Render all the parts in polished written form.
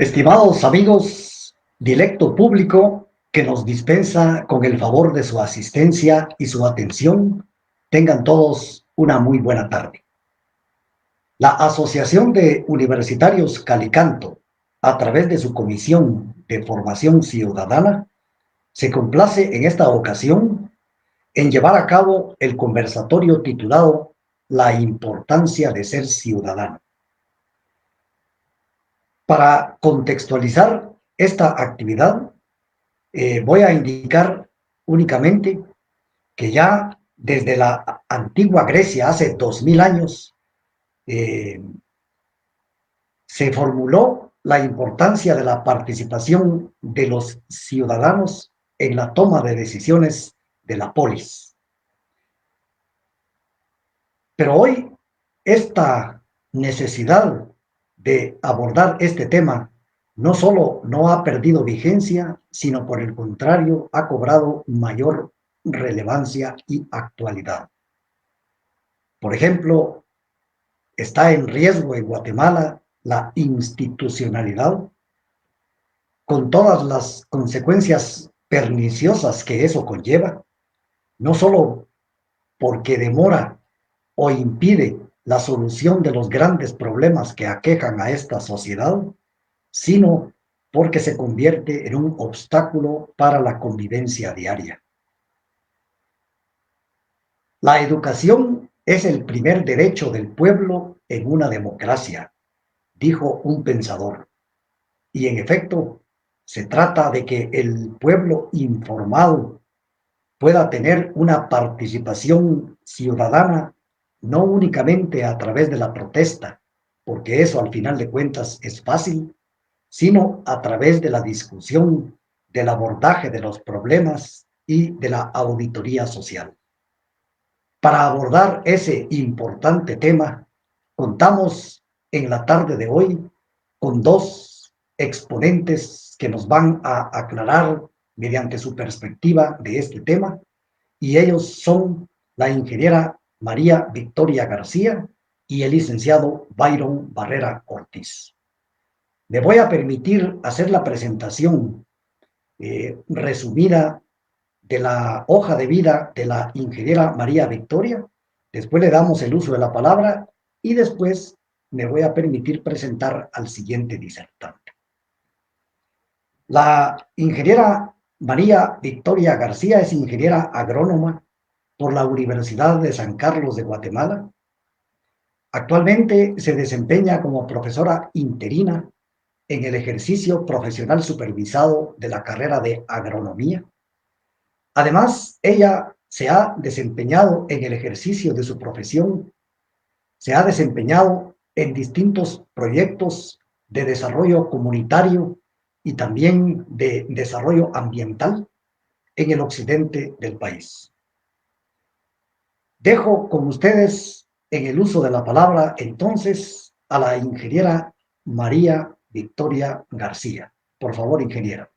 Estimados amigos, directo público que nos dispensa con el favor de su asistencia y su atención, tengan todos una muy buena tarde. La Asociación de Universitarios Calicanto, a través de su Comisión de Formación Ciudadana, se complace en esta ocasión en llevar a cabo el conversatorio titulado La importancia de ser ciudadano. Para contextualizar esta actividad, voy a indicar únicamente que ya desde la antigua Grecia, hace 2000 años, eh, se formuló la importancia de la participación de los ciudadanos en la toma de decisiones de la polis. Pero hoy esta necesidad de abordar este tema no solo no ha perdido vigencia, sino por el contrario ha cobrado mayor relevancia y actualidad. Por ejemplo, está en riesgo en Guatemala la institucionalidad, con todas las consecuencias perniciosas que eso conlleva, no solo porque demora o impide la solución de los grandes problemas que aquejan a esta sociedad, sino porque se convierte en un obstáculo para la convivencia diaria. La educación es el primer derecho del pueblo en una democracia, dijo un pensador. Y en efecto, se trata de que el pueblo informado pueda tener una participación ciudadana, no únicamente a través de la protesta, porque eso al final de cuentas es fácil, sino a través de la discusión, del abordaje de los problemas y de la auditoría social. Para abordar ese importante tema, contamos en la tarde de hoy con dos exponentes que nos van a aclarar mediante su perspectiva de este tema, y ellos son la ingeniera María Victoria García y el licenciado Byron Barrera Ortiz. Me voy a permitir hacer la presentación resumida de la hoja de vida de la ingeniera María Victoria. Después le damos el uso de la palabra y después me voy a permitir presentar al siguiente disertante. La ingeniera María Victoria García es ingeniera agrónoma por la Universidad de San Carlos de Guatemala. Actualmente se desempeña como profesora interina en el ejercicio profesional supervisado de la carrera de agronomía. Además, ella se ha desempeñado en el ejercicio de su profesión, se ha desempeñado en distintos proyectos de desarrollo comunitario y también de desarrollo ambiental en el occidente del país. Dejo con ustedes en el uso de la palabra entonces a la ingeniera María Victoria García. Por favor, ingeniera.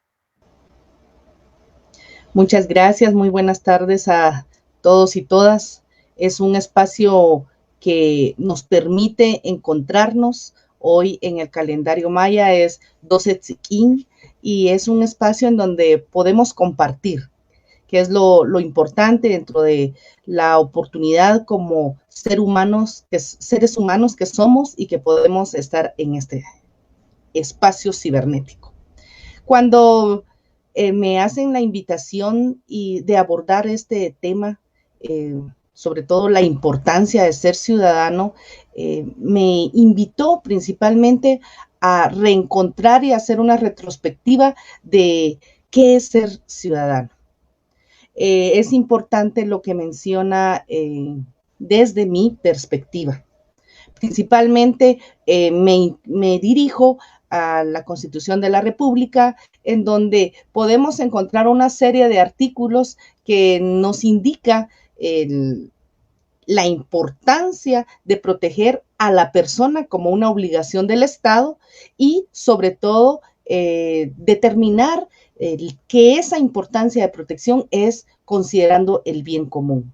Muchas gracias, muy buenas tardes a todos y todas. Es un espacio que nos permite encontrarnos. Hoy en el calendario maya es 12 Tz'ikin y es un espacio en donde podemos compartir, que es lo importante dentro de la oportunidad como seres humanos que somos y que podemos estar en este espacio cibernético. Cuando me hacen la invitación de abordar este tema, sobre todo la importancia de ser ciudadano, me invitó principalmente a reencontrar y hacer una retrospectiva de qué es ser ciudadano. Es importante lo que menciona desde mi perspectiva. Principalmente me dirijo a la Constitución de la República, en donde podemos encontrar una serie de artículos que nos indica la importancia de proteger a la persona como una obligación del Estado y sobre todo determinar que esa importancia de protección es considerando el bien común.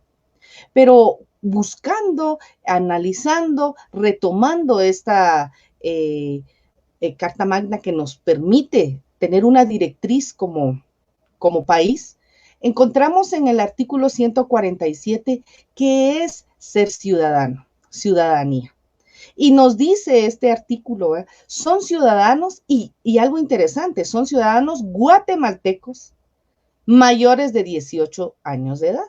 Pero buscando, analizando, retomando esta Carta Magna que nos permite tener una directriz como país, encontramos en el artículo 147 que es ser ciudadano, ciudadanía. Y nos dice este artículo, son ciudadanos y algo interesante, son ciudadanos guatemaltecos mayores de 18 años de edad.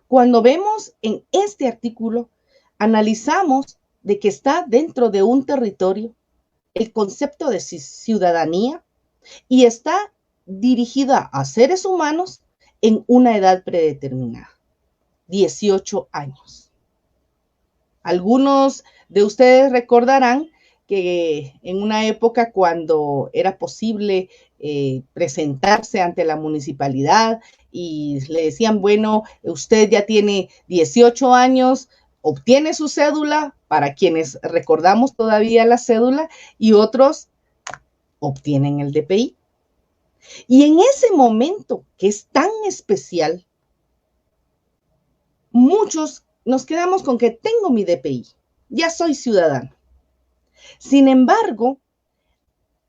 Cuando vemos en este artículo, analizamos de que está dentro de un territorio el concepto de ciudadanía y está dirigida a seres humanos en una edad predeterminada, 18 años. Algunos de ustedes recordarán que en una época cuando era posible presentarse ante la municipalidad y le decían, bueno, usted ya tiene 18 años, obtiene su cédula, para quienes recordamos todavía la cédula, y otros obtienen el DPI. Y en ese momento que es tan especial, muchos nos quedamos con que tengo mi DPI, ya soy ciudadano. Sin embargo,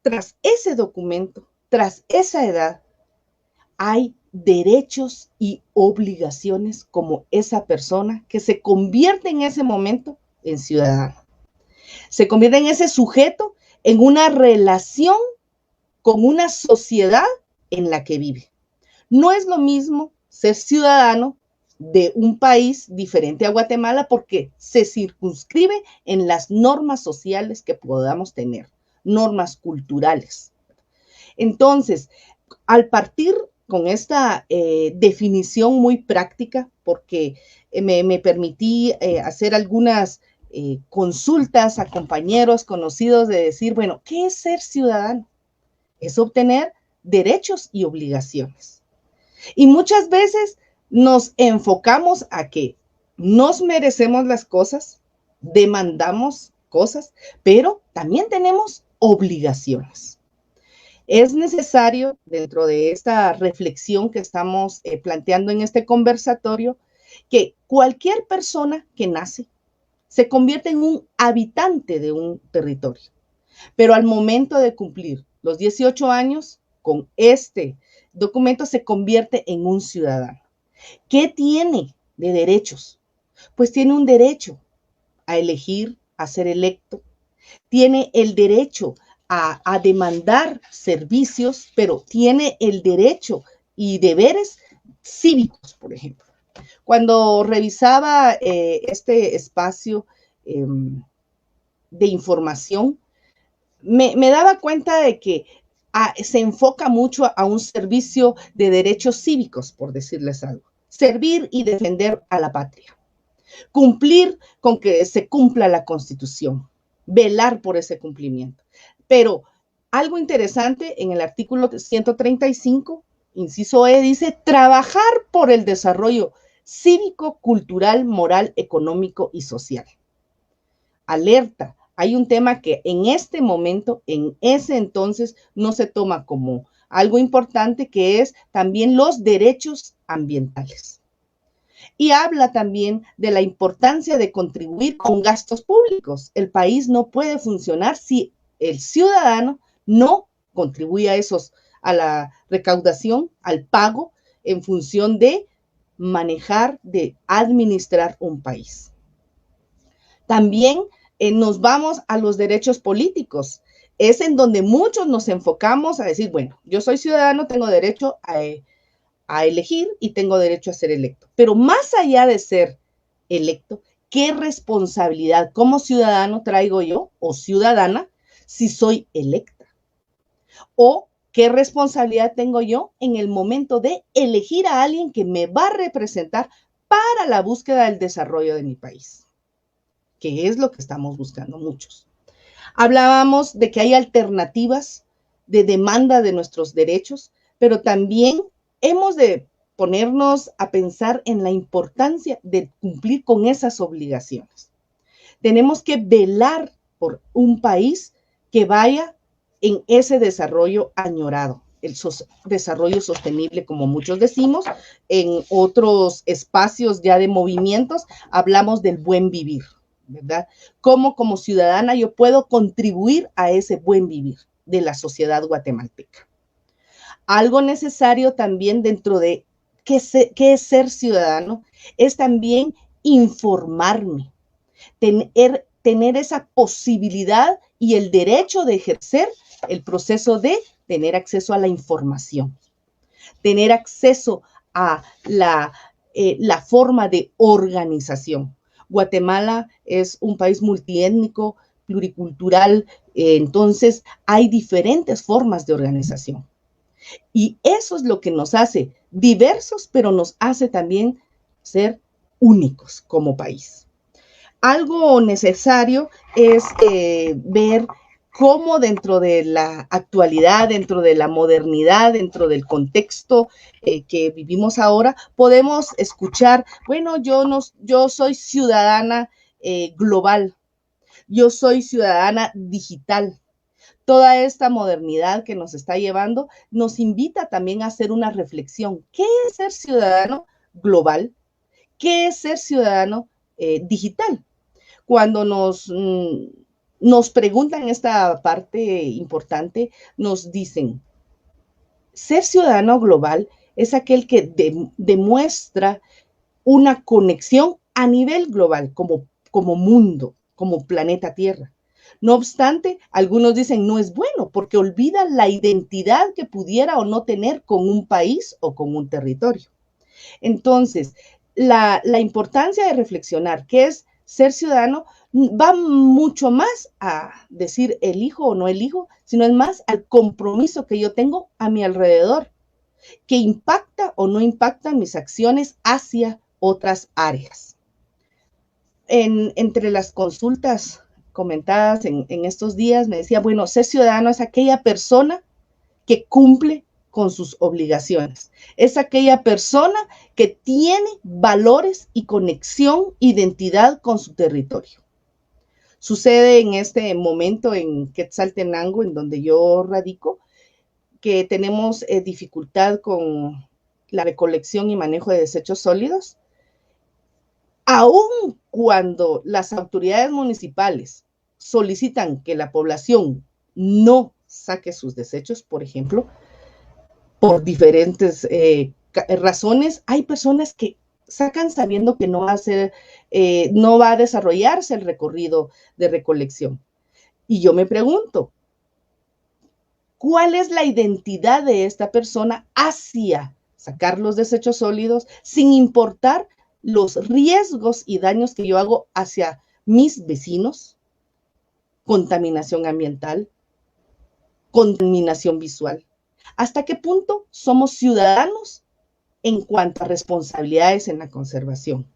tras ese documento, tras esa edad, hay derechos y obligaciones como esa persona que se convierte en ese momento en ciudadano. Se convierte en ese sujeto en una relación con una sociedad en la que vive. No es lo mismo ser ciudadano de un país diferente a Guatemala porque se circunscribe en las normas sociales que podamos tener, normas culturales. Entonces, al partir con esta definición muy práctica, porque me permití hacer algunas consultas a compañeros conocidos de decir, bueno, ¿qué es ser ciudadano? Es obtener derechos y obligaciones. Y muchas veces nos enfocamos a que nos merecemos las cosas, demandamos cosas, pero también tenemos obligaciones. Es necesario, dentro de esta reflexión que estamos planteando en este conversatorio, que cualquier persona que nace se convierte en un habitante de un territorio. Pero al momento de cumplir los 18 años, con este documento se convierte en un ciudadano. ¿Qué tiene de derechos? Pues tiene un derecho a elegir, a ser electo. Tiene el derecho a demandar servicios, pero tiene el derecho y deberes cívicos, por ejemplo. Cuando revisaba este espacio de información, me daba cuenta de que se enfoca mucho a un servicio de derechos cívicos, por decirles algo. Servir y defender a la patria. Cumplir con que se cumpla la Constitución. Velar por ese cumplimiento. Pero algo interesante en el artículo 135, inciso E, dice trabajar por el desarrollo cívico, cultural, moral, económico y social. Alerta, hay un tema que en este momento, en ese entonces, no se toma como algo importante, que es también los derechos ambientales. Y habla también de la importancia de contribuir con gastos públicos. El país no puede funcionar si el ciudadano no contribuye a la recaudación, al pago, en función de manejar, de administrar un país. También nos vamos a los derechos políticos. Es en donde muchos nos enfocamos a decir, bueno, yo soy ciudadano, tengo derecho a elegir y tengo derecho a ser electo. Pero más allá de ser electo, ¿qué responsabilidad como ciudadano traigo yo o ciudadana si soy electa? ¿O qué responsabilidad tengo yo en el momento de elegir a alguien que me va a representar para la búsqueda del desarrollo de mi país? Que es lo que estamos buscando muchos. Hablábamos de que hay alternativas de demanda de nuestros derechos, pero también hemos de ponernos a pensar en la importancia de cumplir con esas obligaciones. Tenemos que velar por un país que vaya en ese desarrollo añorado, el desarrollo sostenible, como muchos decimos. En otros espacios ya de movimientos hablamos del buen vivir, ¿verdad? ¿Cómo como ciudadana yo puedo contribuir a ese buen vivir de la sociedad guatemalteca? Algo necesario también dentro de qué es ser ciudadano es también informarme, tener esa posibilidad y el derecho de ejercer el proceso de tener acceso a la información, tener acceso a la forma de organización. Guatemala es un país multiétnico, pluricultural, entonces hay diferentes formas de organización. Y eso es lo que nos hace diversos, pero nos hace también ser únicos como país. Algo necesario es ver cómo dentro de la actualidad, dentro de la modernidad, dentro del contexto que vivimos ahora, podemos escuchar, bueno, yo soy ciudadana global, yo soy ciudadana digital. Toda esta modernidad que nos está llevando nos invita también a hacer una reflexión. ¿Qué es ser ciudadano global? ¿Qué es ser ciudadano digital? Cuando nos preguntan esta parte importante, nos dicen, ser ciudadano global es aquel que demuestra una conexión a nivel global, como mundo, como planeta Tierra. No obstante, algunos dicen no es bueno porque olvida la identidad que pudiera o no tener con un país o con un territorio. Entonces, la importancia de reflexionar qué es ser ciudadano va mucho más a decir elijo o no elijo, sino es más al compromiso que yo tengo a mi alrededor, que impacta o no impacta mis acciones hacia otras áreas. Entre las consultas comentadas en estos días, me decía, bueno, ser ciudadano es aquella persona que cumple con sus obligaciones. Es aquella persona que tiene valores y conexión, identidad con su territorio. Sucede en este momento en Quetzaltenango, en donde yo radico, que tenemos dificultad con la recolección y manejo de desechos sólidos. Aun cuando las autoridades municipales solicitan que la población no saque sus desechos, por ejemplo, por diferentes razones, hay personas que sacan sabiendo que no va a desarrollarse el recorrido de recolección. Y yo me pregunto, ¿cuál es la identidad de esta persona hacia sacar los desechos sólidos sin importar los riesgos y daños que yo hago hacia mis vecinos? Contaminación ambiental, contaminación visual. ¿Hasta qué punto somos ciudadanos en cuanto a responsabilidades en la conservación?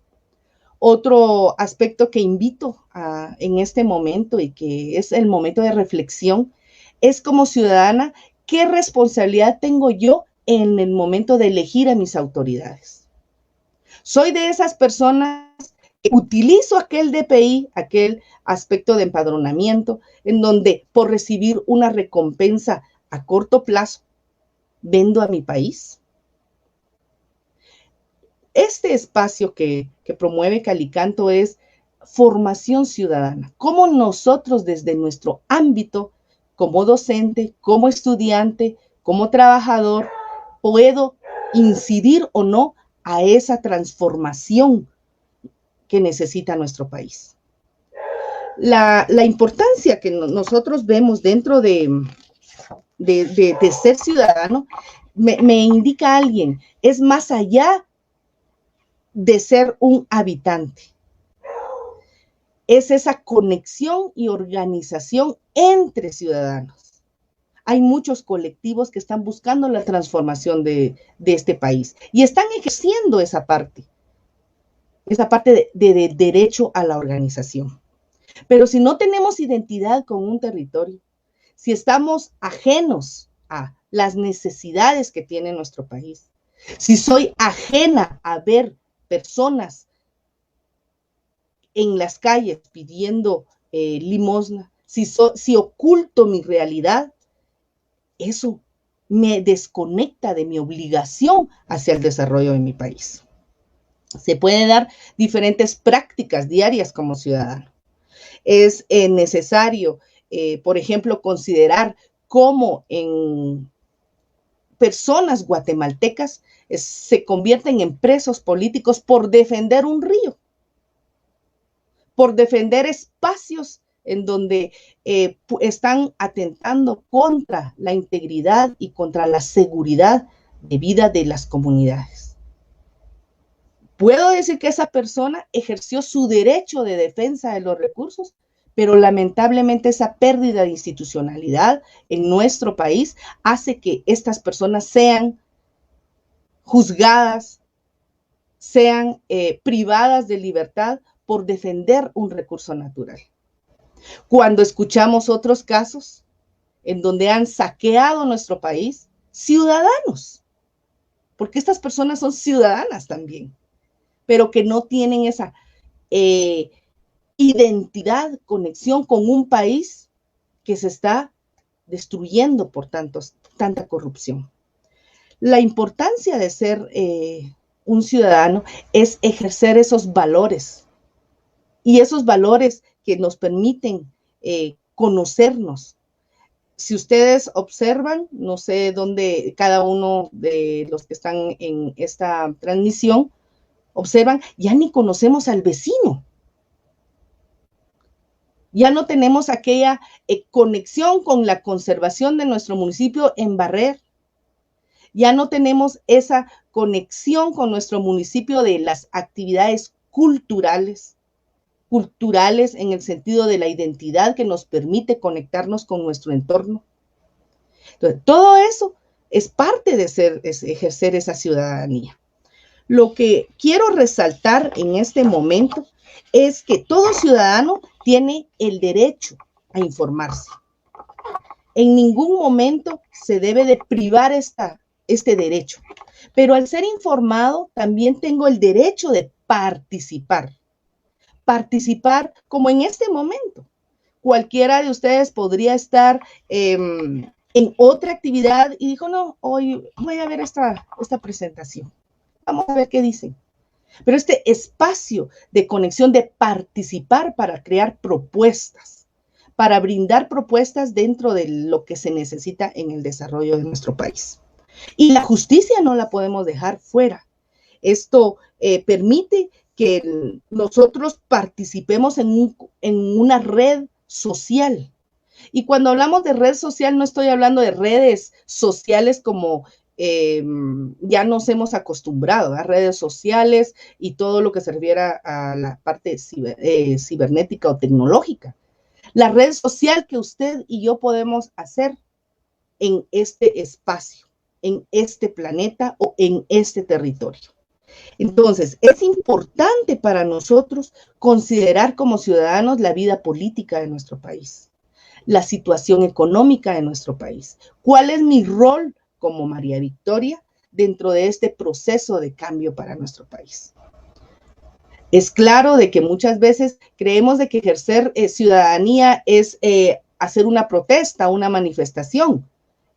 Otro aspecto que invito en este momento y que es el momento de reflexión es como ciudadana, ¿qué responsabilidad tengo yo en el momento de elegir a mis autoridades? Soy de esas personas que utilizo aquel DPI, aquel aspecto de empadronamiento, en donde por recibir una recompensa a corto plazo, vendo a mi país. Este espacio que promueve Calicanto es formación ciudadana. Cómo nosotros desde nuestro ámbito, como docente, como estudiante, como trabajador, puedo incidir o no a esa transformación que necesita nuestro país. La importancia que nosotros vemos dentro de ser ciudadano, me indica alguien, es más allá de ser un habitante. Es esa conexión y organización entre ciudadanos. Hay muchos colectivos que están buscando la transformación de este país y están ejerciendo esa parte de derecho a la organización. Pero si no tenemos identidad con un territorio, si estamos ajenos a las necesidades que tiene nuestro país, si soy ajena a ver personas en las calles pidiendo limosna, si oculto mi realidad, eso me desconecta de mi obligación hacia el desarrollo de mi país. Se pueden dar diferentes prácticas diarias como ciudadano. Es necesario, por ejemplo, considerar cómo en personas guatemaltecas se convierten en presos políticos por defender un río, por defender espacios en donde están atentando contra la integridad y contra la seguridad de vida de las comunidades. Puedo decir que esa persona ejerció su derecho de defensa de los recursos, pero lamentablemente esa pérdida de institucionalidad en nuestro país hace que estas personas sean juzgadas, sean privadas de libertad por defender un recurso natural. Cuando escuchamos otros casos en donde han saqueado nuestro país, ciudadanos, porque estas personas son ciudadanas también, pero que no tienen esa identidad, conexión con un país que se está destruyendo por tanta corrupción. La importancia de ser un ciudadano es ejercer esos valores y esos valores que nos permiten conocernos. Si ustedes observan, no sé dónde cada uno de los que están en esta transmisión, observan, ya ni conocemos al vecino. Ya no tenemos aquella conexión con la conservación de nuestro municipio en Barrer. Ya no tenemos esa conexión con nuestro municipio de las actividades culturales en el sentido de la identidad que nos permite conectarnos con nuestro entorno. Entonces, todo eso es parte de ejercer esa ciudadanía. Lo que quiero resaltar en este momento es que todo ciudadano tiene el derecho a informarse. En ningún momento se debe de privar este derecho, pero al ser informado también tengo el derecho de participar como en este momento. Cualquiera de ustedes podría estar en otra actividad y dijo, no, hoy voy a ver esta presentación. Vamos a ver qué dicen. Pero este espacio de conexión, de participar para crear propuestas, para brindar propuestas dentro de lo que se necesita en el desarrollo de nuestro país. Y la justicia no la podemos dejar fuera. Esto permite que nosotros participemos en una red social. Y cuando hablamos de red social, no estoy hablando de redes sociales como ya nos hemos acostumbrado a redes sociales y todo lo que se refiera a la parte cibernética o tecnológica. La red social que usted y yo podemos hacer en este espacio, en este planeta o en este territorio. Entonces, es importante para nosotros considerar como ciudadanos la vida política de nuestro país, la situación económica de nuestro país. ¿Cuál es mi rol como María Victoria dentro de este proceso de cambio para nuestro país? Es claro de que muchas veces creemos de que ejercer ciudadanía es hacer una protesta, una manifestación.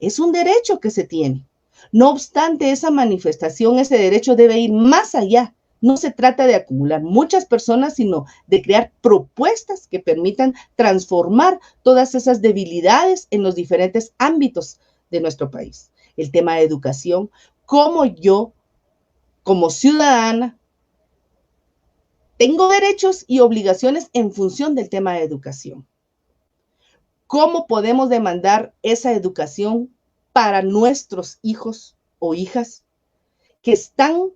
Es un derecho que se tiene. No obstante, esa manifestación, ese derecho debe ir más allá. No se trata de acumular muchas personas, sino de crear propuestas que permitan transformar todas esas debilidades en los diferentes ámbitos de nuestro país. El tema de educación, cómo yo, como ciudadana, tengo derechos y obligaciones en función del tema de educación. ¿Cómo podemos demandar esa educación para nuestros hijos o hijas que están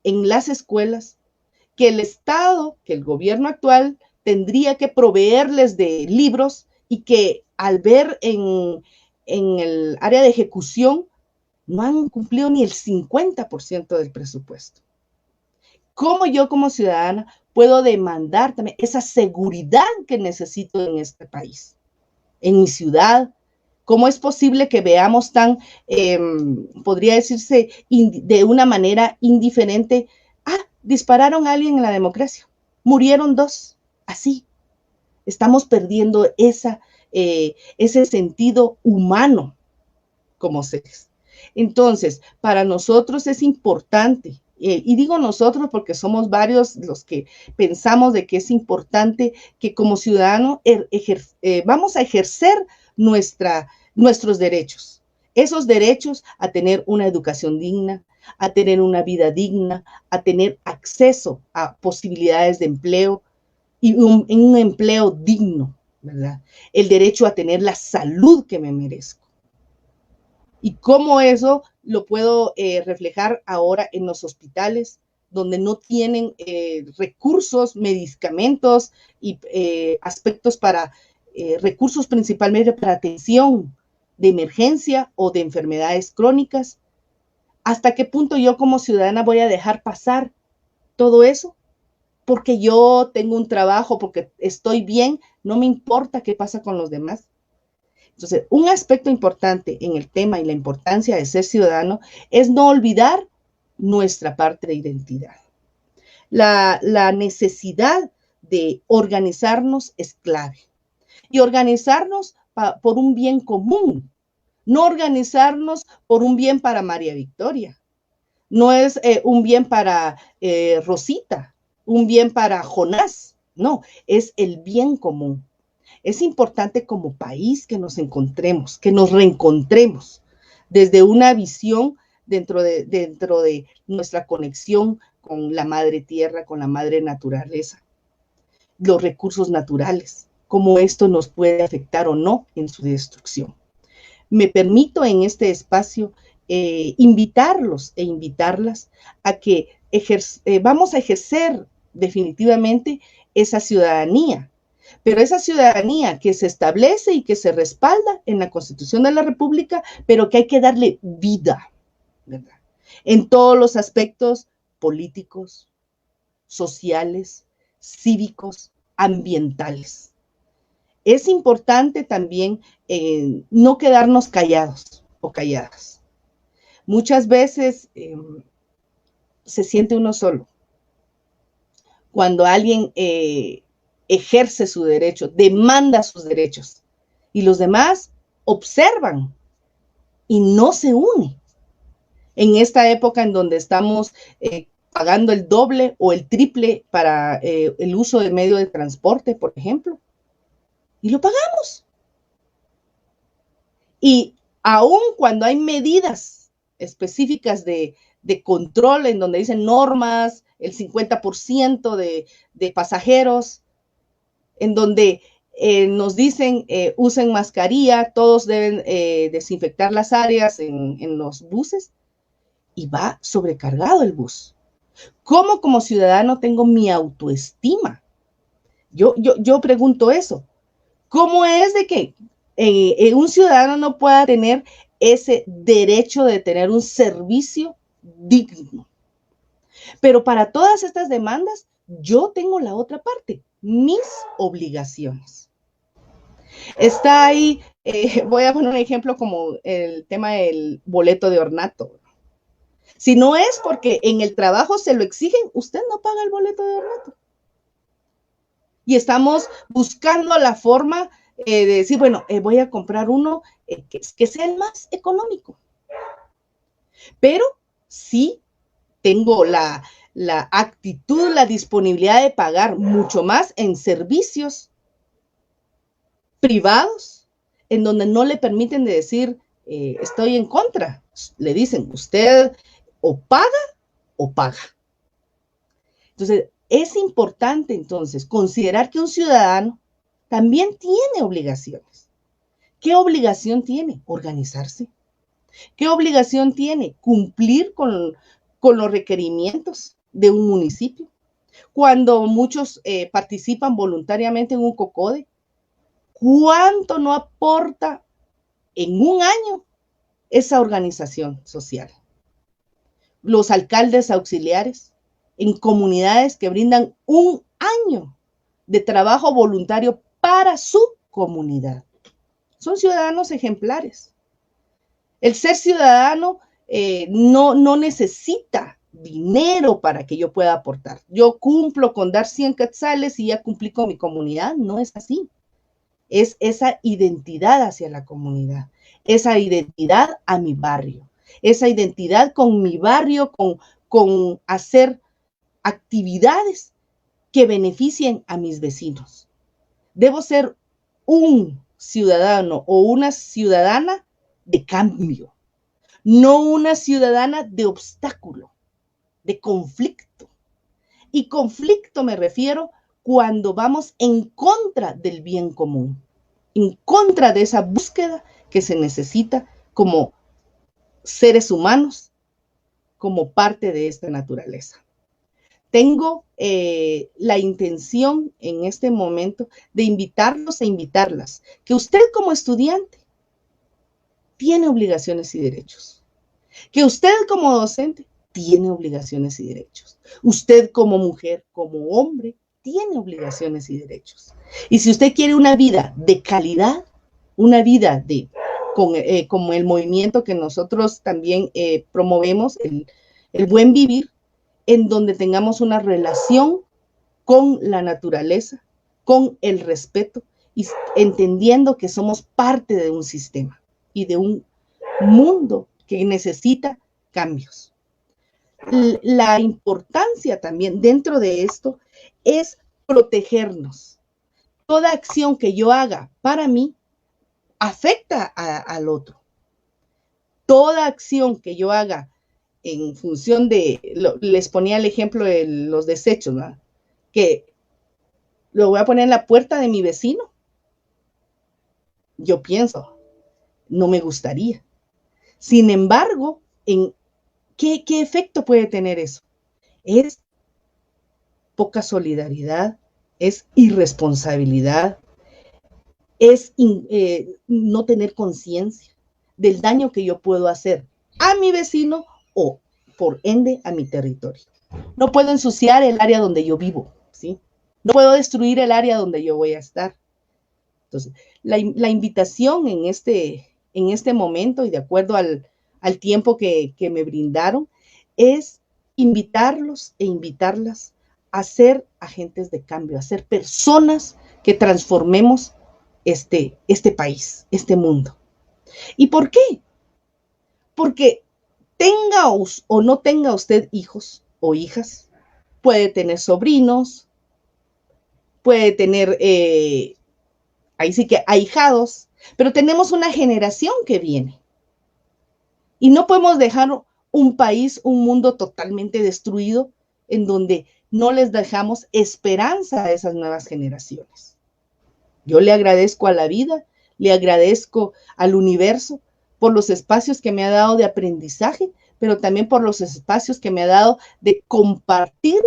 en las escuelas, que el Estado, que el gobierno actual tendría que proveerles de libros y que al ver en el área de ejecución no han cumplido ni el 50% del presupuesto? ¿Cómo yo como ciudadana puedo demandar también esa seguridad que necesito en este país, en mi ciudad? ¿Cómo es posible que veamos tan, podría decirse, de una manera indiferente, dispararon a alguien en la democracia, murieron 2, así? Estamos perdiendo ese sentido humano como seres. Entonces, para nosotros es importante Y digo nosotros porque somos varios los que pensamos de que es importante que como ciudadanos vamos a ejercer nuestros derechos. Esos derechos a tener una educación digna, a tener una vida digna, a tener acceso a posibilidades de empleo y un empleo digno, ¿verdad? El derecho a tener la salud que me merezco. Y cómo eso lo puedo reflejar ahora en los hospitales, donde no tienen recursos, medicamentos y aspectos para, recursos principalmente para atención de emergencia o de enfermedades crónicas. ¿Hasta qué punto yo como ciudadana voy a dejar pasar todo eso? Porque yo tengo un trabajo, porque estoy bien, no me importa qué pasa con los demás. Entonces, un aspecto importante en el tema y la importancia de ser ciudadano es no olvidar nuestra parte de identidad. La necesidad de organizarnos es clave. Y organizarnos por un bien común, no organizarnos por un bien para María Victoria. No es un bien para Rosita, un bien para Jonás. No, es el bien común. Es importante como país que nos encontremos, que nos reencontremos desde una visión dentro de nuestra conexión con la madre tierra, con la madre naturaleza, los recursos naturales, cómo esto nos puede afectar o no en su destrucción. Me permito en este espacio invitarlos e invitarlas a que vamos a ejercer definitivamente esa ciudadanía, pero esa ciudadanía que se establece y que se respalda en la Constitución de la República, pero que hay que darle vida, ¿verdad? En todos los aspectos políticos, sociales, cívicos, ambientales. Es importante también no quedarnos callados o calladas. Muchas veces se siente uno solo. Cuando alguien ejerce su derecho, demanda sus derechos, y los demás observan y no se unen. En esta época en donde estamos pagando el doble o el triple para el uso del medio de transporte, por ejemplo, y lo pagamos. Y aun cuando hay medidas específicas de control en donde dicen normas, el 50% de pasajeros, en donde nos dicen usen mascarilla, todos deben desinfectar las áreas en los buses, y va sobrecargado el bus. ¿Cómo como ciudadano tengo mi autoestima? Yo pregunto eso. ¿Cómo es de que un ciudadano no pueda tener ese derecho de tener un servicio digno? Pero para todas estas demandas, yo tengo la otra parte, mis obligaciones. Está ahí, voy a poner un ejemplo como el tema del boleto de ornato. Si no es porque en el trabajo se lo exigen, usted no paga el boleto de ornato. Y estamos buscando la forma de decir, bueno, voy a comprar uno que sea el más económico. Pero sí tengo la actitud, la disponibilidad de pagar mucho más en servicios privados, en donde no le permiten de decir, estoy en contra. Le dicen, usted o paga o paga. Entonces, es importante entonces considerar que un ciudadano también tiene obligaciones. ¿Qué obligación tiene? Organizarse. ¿Qué obligación tiene? Cumplir con los requerimientos de un municipio. Cuando muchos participan voluntariamente en un COCODE, ¿cuánto no aporta en un año esa organización social? Los alcaldes auxiliares en comunidades que brindan un año de trabajo voluntario para su comunidad. Son ciudadanos ejemplares. El ser ciudadano no necesita dinero para que yo pueda aportar. Yo cumplo con dar 100 quetzales y ya cumplí con mi comunidad. No es así. Es esa identidad hacia la comunidad, esa identidad a mi barrio, esa identidad con mi barrio, con hacer actividades que beneficien a mis vecinos. Debo ser un ciudadano o una ciudadana de cambio, no una ciudadana de obstáculo, de conflicto. Y conflicto me refiero cuando vamos en contra del bien común, en contra de esa búsqueda que se necesita como seres humanos, como parte de esta naturaleza. Tengo la intención en este momento de invitarlos e invitarlas, que usted como estudiante tiene obligaciones y derechos, que usted como docente tiene obligaciones y derechos, usted como mujer, como hombre, tiene obligaciones y derechos. Y si usted quiere una vida de calidad, una vida como el movimiento que nosotros también promovemos, el buen vivir, en donde tengamos una relación con la naturaleza, con el respeto y entendiendo que somos parte de un sistema y de un mundo que necesita cambios. La importancia también dentro de esto es protegernos. Toda acción que yo haga para mí afecta al otro. Toda acción que yo haga en función de, les ponía el ejemplo de los desechos, ¿no? Que lo voy a poner en la puerta de mi vecino. Yo pienso, no me gustaría. Sin embargo, ¿qué efecto puede tener eso? Es poca solidaridad, es irresponsabilidad, es no tener conciencia del daño que yo puedo hacer a mi vecino o, por ende, a mi territorio. No puedo ensuciar el área donde yo vivo, ¿sí? No puedo destruir el área donde yo voy a estar. Entonces, la invitación en este momento y de acuerdo al tiempo que me brindaron es invitarlos e invitarlas a ser agentes de cambio, a ser personas que transformemos este país, este mundo. ¿Y por qué? Porque tenga o no tenga usted hijos o hijas, puede tener sobrinos, puede tener, ahí sí que ahijados, pero tenemos una generación que viene. Y no podemos dejar un país, un mundo totalmente destruido en donde no les dejamos esperanza a esas nuevas generaciones. Yo le agradezco a la vida, le agradezco al universo por los espacios que me ha dado de aprendizaje, pero también por los espacios que me ha dado de compartir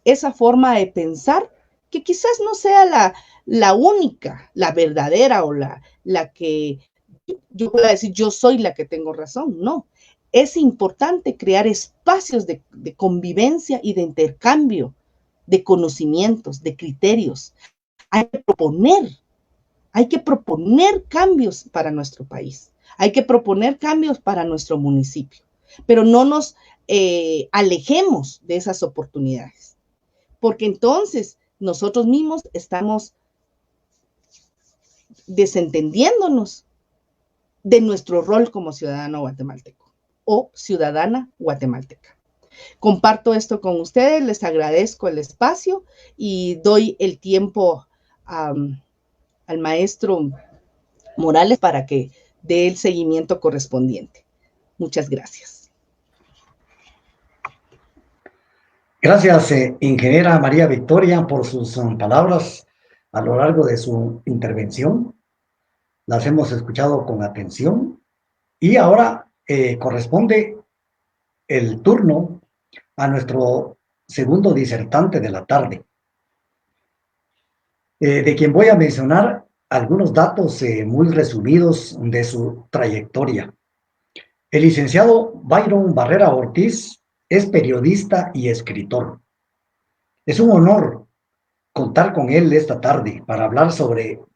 esa forma de pensar que quizás no sea la única, la verdadera o la que yo pueda decir yo soy la que tengo razón. No, es importante crear espacios de convivencia y de intercambio de conocimientos, de criterios. Hay que proponer cambios para nuestro país, hay que proponer cambios para nuestro municipio, pero no nos alejemos de esas oportunidades, porque entonces nosotros mismos estamos desentendiéndonos de nuestro rol como ciudadano guatemalteco o ciudadana guatemalteca. Comparto esto con ustedes, les agradezco el espacio y doy el tiempo al maestro Morales para que dé el seguimiento correspondiente. Muchas gracias. Gracias, ingeniera María Victoria, por sus palabras a lo largo de su intervención. Las hemos escuchado con atención y ahora corresponde el turno a nuestro segundo disertante de la tarde, de quien voy a mencionar algunos datos muy resumidos de su trayectoria. El licenciado Byron Barrera Ortiz es periodista y escritor. Es un honor contar con él esta tarde para hablar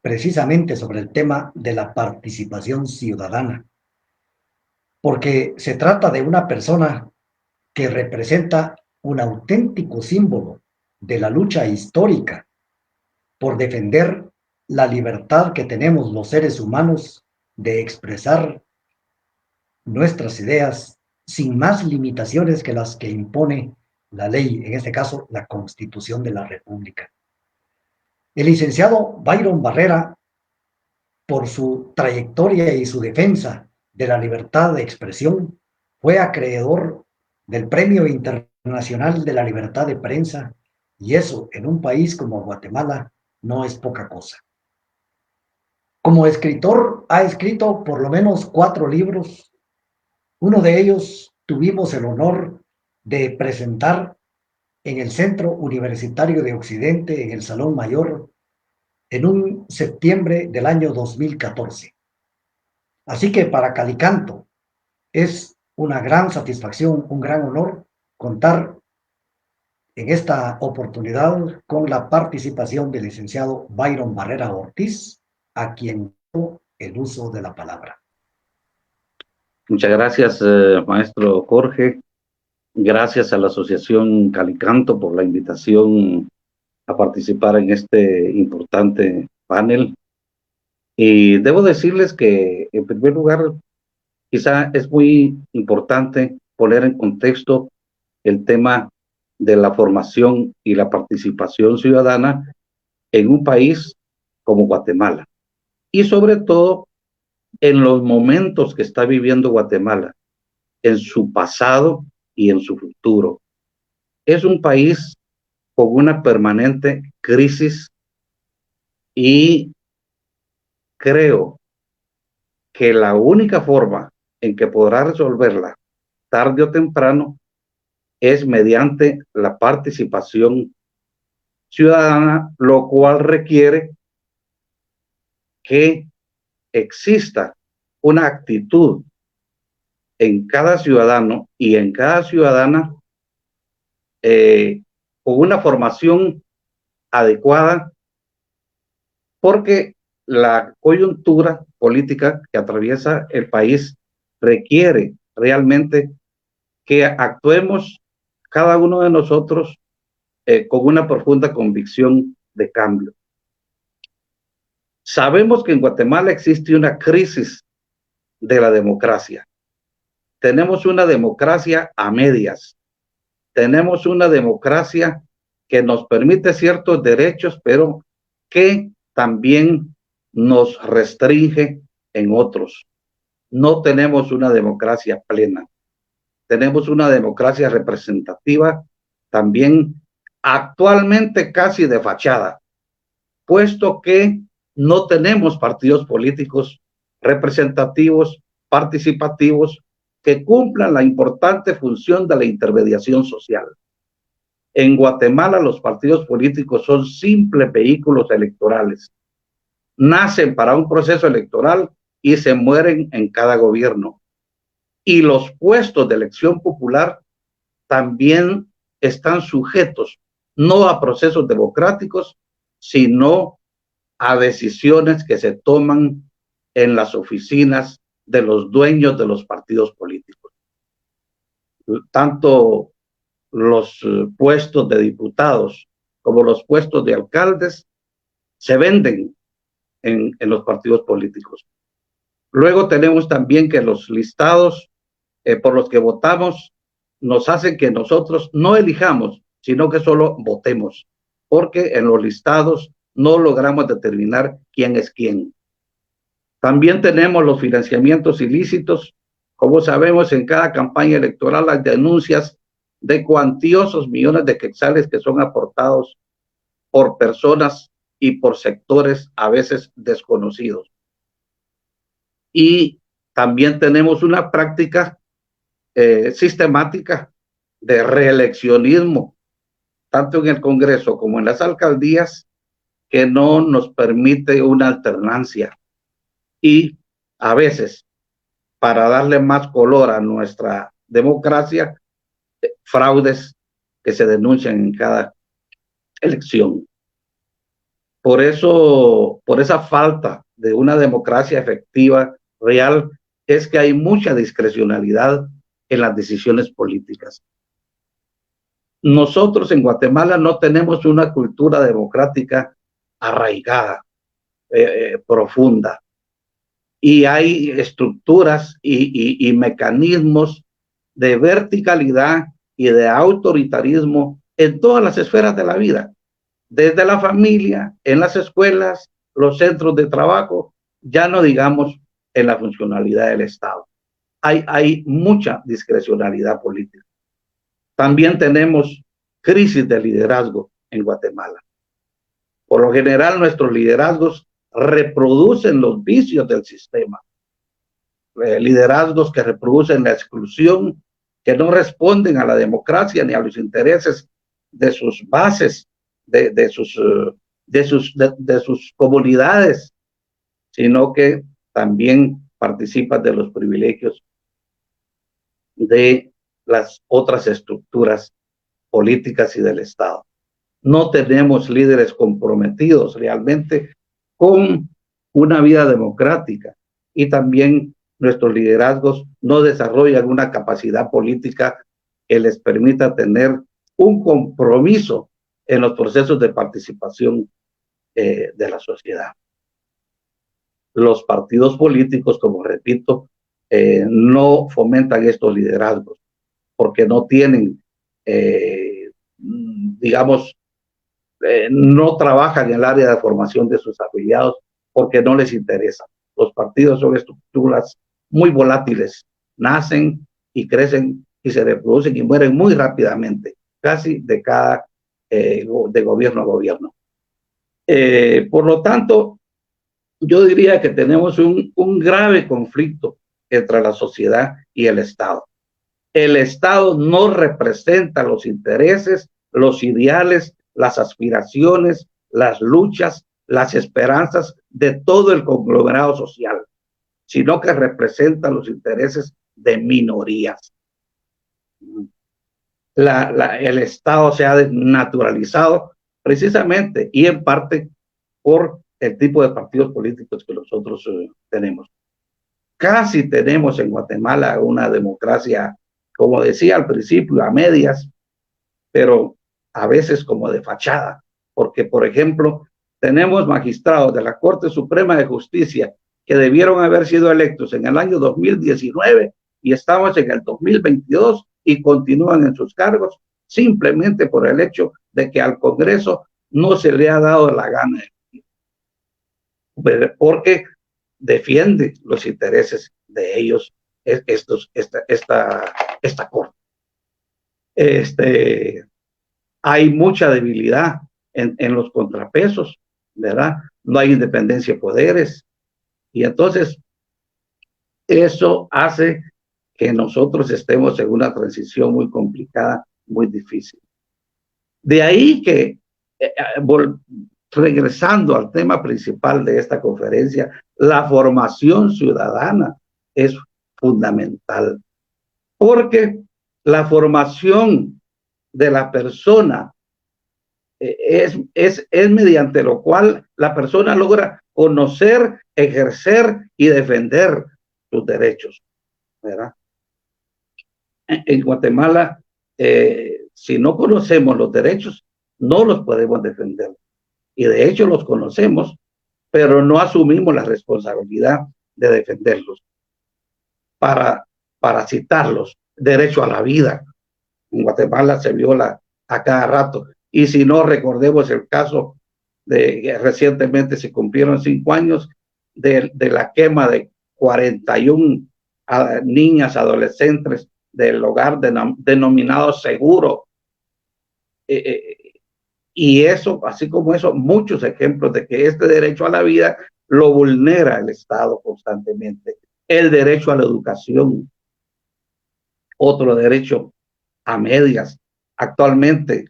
precisamente sobre el tema de la participación ciudadana, porque se trata de una persona que representa un auténtico símbolo de la lucha histórica por defender la libertad que tenemos los seres humanos de expresar nuestras ideas sin más limitaciones que las que impone la ley, en este caso la Constitución de la República. El licenciado Byron Barrera, por su trayectoria y su defensa de la libertad de expresión, fue acreedor del Premio Internacional de la Libertad de Prensa, y eso en un país como Guatemala no es poca cosa. Como escritor ha escrito por lo menos 4 libros. Uno de ellos tuvimos el honor de presentar en el Centro Universitario de Occidente, en el Salón Mayor, en un septiembre del año 2014. Así que para Calicanto es una gran satisfacción, un gran honor contar en esta oportunidad con la participación del licenciado Byron Barrera Ortiz, a quien dio el uso de la palabra. Muchas gracias, maestro Jorge. Gracias a la Asociación Calicanto por la invitación a participar en este importante panel. Y debo decirles que, en primer lugar, quizá es muy importante poner en contexto el tema de la formación y la participación ciudadana en un país como Guatemala. Y sobre todo, en los momentos que está viviendo Guatemala, en su pasado y en su futuro. Es un país con una permanente crisis y creo que la única forma en que podrá resolverla tarde o temprano es mediante la participación ciudadana, lo cual requiere que exista una actitud en cada ciudadano y en cada ciudadana con una formación adecuada, porque la coyuntura política que atraviesa el país requiere realmente que actuemos cada uno de nosotros con una profunda convicción de cambio. Sabemos que en Guatemala existe una crisis de la democracia. Tenemos una democracia a medias. Tenemos una democracia que nos permite ciertos derechos, pero que también nos restringe en otros. No tenemos una democracia plena. Tenemos una democracia representativa, también actualmente casi de fachada, puesto que no tenemos partidos políticos representativos, participativos, que cumplan la importante función de la intermediación social. En Guatemala los partidos políticos son simples vehículos electorales. Nacen para un proceso electoral y se mueren en cada gobierno. Y los puestos de elección popular también están sujetos no a procesos democráticos, sino a decisiones que se toman en las oficinas de los dueños de los partidos políticos. Tanto los puestos de diputados como los puestos de alcaldes se venden en los partidos políticos. Luego tenemos también que los listados por los que votamos nos hacen que nosotros no elijamos, sino que solo votemos, porque en los listados no logramos determinar quién es quién. También tenemos los financiamientos ilícitos. Como sabemos, en cada campaña electoral hay denuncias de cuantiosos millones de quetzales que son aportados por personas y por sectores a veces desconocidos. Y también tenemos una práctica sistemática de reeleccionismo, tanto en el Congreso como en las alcaldías, que no nos permite una alternancia. Y a veces, para darle más color a nuestra democracia, fraudes que se denuncian en cada elección. Por eso, por esa falta de una democracia efectiva, real, es que hay mucha discrecionalidad en las decisiones políticas. Nosotros en Guatemala no tenemos una cultura democrática arraigada, profunda. Y hay estructuras y mecanismos de verticalidad y de autoritarismo en todas las esferas de la vida, desde la familia, en las escuelas, los centros de trabajo, ya no digamos en la funcionalidad del Estado. Hay mucha discrecionalidad política. También tenemos crisis de liderazgo en Guatemala. Por lo general, nuestros liderazgos reproducen los vicios del sistema. Liderazgos que reproducen la exclusión, que no responden a la democracia ni a los intereses de sus bases, de sus comunidades, sino que también participan de los privilegios de las otras estructuras políticas y del Estado. No tenemos líderes comprometidos realmente con una vida democrática, y también nuestros liderazgos no desarrollan una capacidad política que les permita tener un compromiso en los procesos de participación de la sociedad. Los partidos políticos, como repito, no fomentan estos liderazgos porque no tienen, no trabajan en el área de formación de sus afiliados porque no les interesa. Los partidos son estructuras muy volátiles, nacen y crecen y se reproducen y mueren muy rápidamente, casi de gobierno a gobierno. Por lo tanto, yo diría que tenemos un grave conflicto entre la sociedad y el Estado. El Estado no representa los intereses, los ideales, las aspiraciones, las luchas, las esperanzas de todo el conglomerado social, sino que representa los intereses de minorías. El Estado se ha desnaturalizado precisamente y en parte por el tipo de partidos políticos que nosotros tenemos. Casi tenemos en Guatemala una democracia, como decía al principio, a medias, pero a veces como de fachada, porque, por ejemplo, tenemos magistrados de la Corte Suprema de Justicia que debieron haber sido electos en el año 2019 y estamos en el 2022 y continúan en sus cargos simplemente por el hecho de que al Congreso no se le ha dado la gana, porque defiende los intereses de ellos esta Corte. Hay mucha debilidad en los contrapesos, ¿verdad? No hay independencia de poderes. Y entonces, eso hace que nosotros estemos en una transición muy complicada, muy difícil. De ahí que, regresando al tema principal de esta conferencia, la formación ciudadana es fundamental, porque la formación de la persona es mediante lo cual la persona logra conocer, ejercer y defender sus derechos, ¿verdad? En Guatemala, si no conocemos los derechos, no los podemos defender. Y de hecho los conocemos, pero no asumimos la responsabilidad de defenderlos. Para citarlos, derecho a la vida. En Guatemala se viola a cada rato. Y si no, recordemos el caso de que recientemente se cumplieron 5 años de la quema de 41 niñas adolescentes del hogar denominado Seguro. Y eso, así como eso, muchos ejemplos de que este derecho a la vida lo vulnera el Estado constantemente. El derecho a la educación, otro derecho a medias. Actualmente,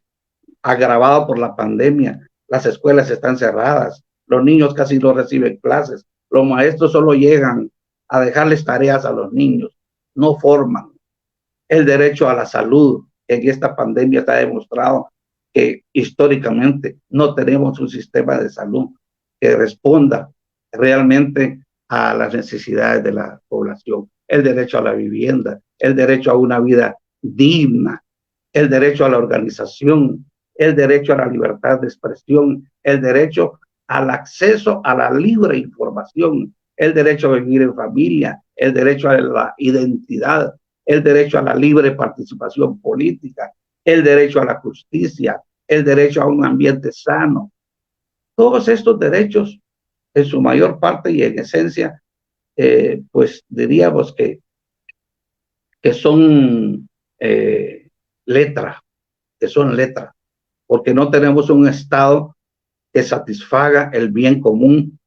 agravado por la pandemia, las escuelas están cerradas, los niños casi no reciben clases, los maestros solo llegan a dejarles tareas a los niños, no forman. El derecho a la salud, en esta pandemia está demostrado que históricamente no tenemos un sistema de salud que responda realmente a las necesidades de la población. El derecho a la vivienda, el derecho a una vida digna, el derecho a la organización, el derecho a la libertad de expresión, el derecho al acceso a la libre información, el derecho a vivir en familia, el derecho a la identidad el derecho a la libre participación política, el derecho a la justicia, el derecho a un ambiente sano. Todos estos derechos, en su mayor parte y en esencia, pues diríamos que son letra, porque no tenemos un Estado que satisfaga el bien común,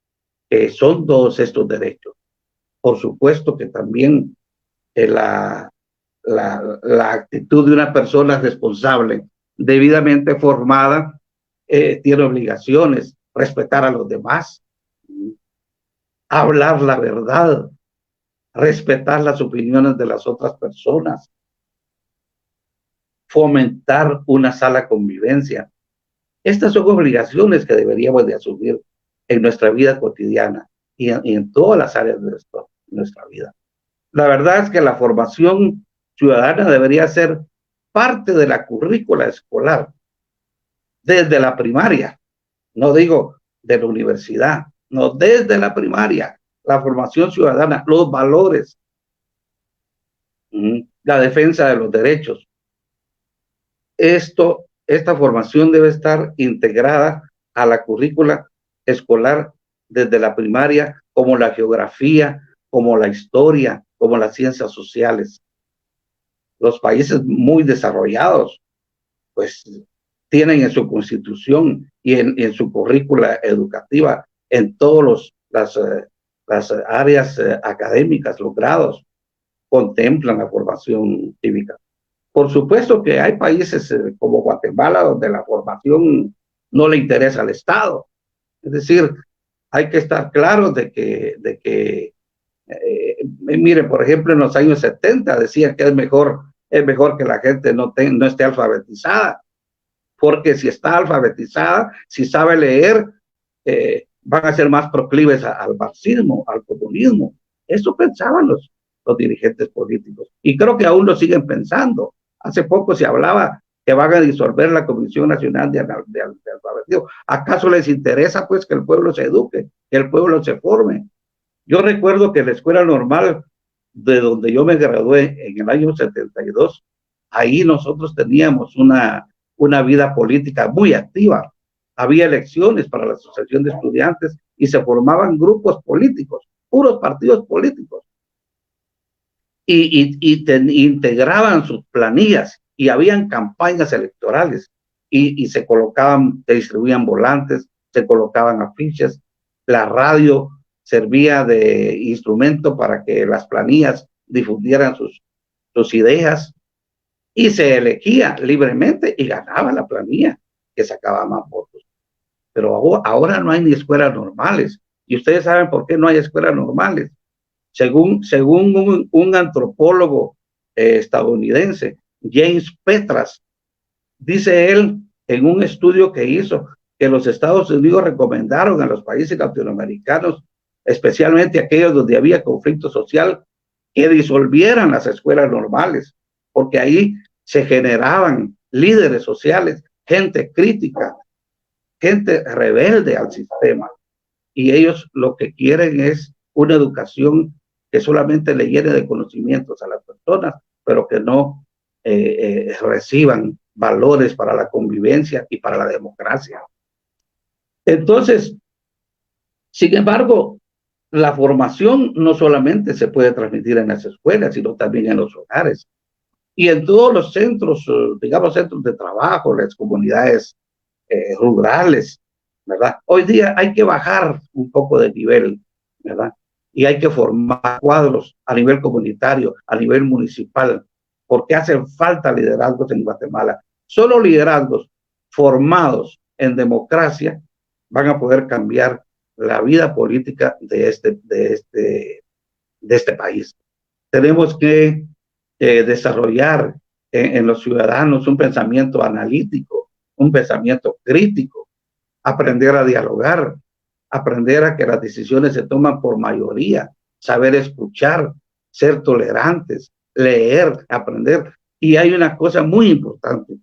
que son todos estos derechos. Por supuesto que también la actitud de una persona responsable, debidamente formada, tiene obligaciones, respetar a los demás, hablar la verdad, respetar las opiniones de las otras personas, fomentar una sana convivencia. Estas son obligaciones que deberíamos de asumir en nuestra vida cotidiana y en todas las áreas de nuestra vida. La verdad es que la formación ciudadana debería ser parte de la currícula escolar, desde la primaria, no digo de la universidad, no, desde la primaria, la formación ciudadana, los valores, la defensa de los derechos. Esta formación debe estar integrada a la currícula escolar desde la primaria, como la geografía, como la historia, como las ciencias sociales. Los países muy desarrollados, pues, tienen en su constitución y en su currícula educativa, en todas las áreas académicas, los grados, contemplan la formación cívica. Por supuesto que hay países como Guatemala donde la formación no le interesa al Estado. Es decir, hay que estar claros de que miren, por ejemplo, en los años 70 decían que es mejor que la gente no esté alfabetizada, porque si está alfabetizada, si sabe leer, van a ser más proclives al marxismo, al comunismo. Eso pensaban los dirigentes políticos, y creo que aún lo siguen pensando. Hace poco se hablaba que van a disolver la Comisión Nacional de Alfabetismo. ¿Acaso les interesa, pues, que el pueblo se eduque, que el pueblo se forme? Yo recuerdo que la escuela normal de donde yo me gradué en el año 72, ahí nosotros teníamos una vida política muy activa. Había elecciones para la asociación de estudiantes y se formaban grupos políticos, puros partidos políticos. Y integraban sus planillas y habían campañas electorales y se distribuían volantes, se colocaban afiches, la radio servía de instrumento para que las planillas difundieran sus ideas, y se elegía libremente y ganaba la planilla que sacaba más votos. Pero ahora no hay ni escuelas normales, y ustedes saben por qué no hay escuelas normales. Según un antropólogo estadounidense, James Petras, dice él en un estudio que hizo que los Estados Unidos recomendaron a los países latinoamericanos, especialmente aquellos donde había conflicto social, que disolvieran las escuelas normales, porque ahí se generaban líderes sociales, gente crítica, gente rebelde al sistema, y ellos lo que quieren es una educación que solamente le llene de conocimientos a las personas, pero que no reciban valores para la convivencia y para la democracia. Entonces, sin embargo, la formación no solamente se puede transmitir en las escuelas, sino también en los hogares y en todos los centros, digamos, centros de trabajo, las comunidades rurales, ¿verdad? Hoy día hay que bajar un poco de nivel, ¿verdad? Y hay que formar cuadros a nivel comunitario, a nivel municipal, porque hacen falta liderazgos en Guatemala. Solo liderazgos formados en democracia van a poder cambiar la vida política de este país. Tenemos que desarrollar en los ciudadanos un pensamiento analítico, un pensamiento crítico, aprender a dialogar, aprender a que las decisiones se toman por mayoría, saber escuchar, ser tolerantes, leer, aprender. Y hay una cosa muy importante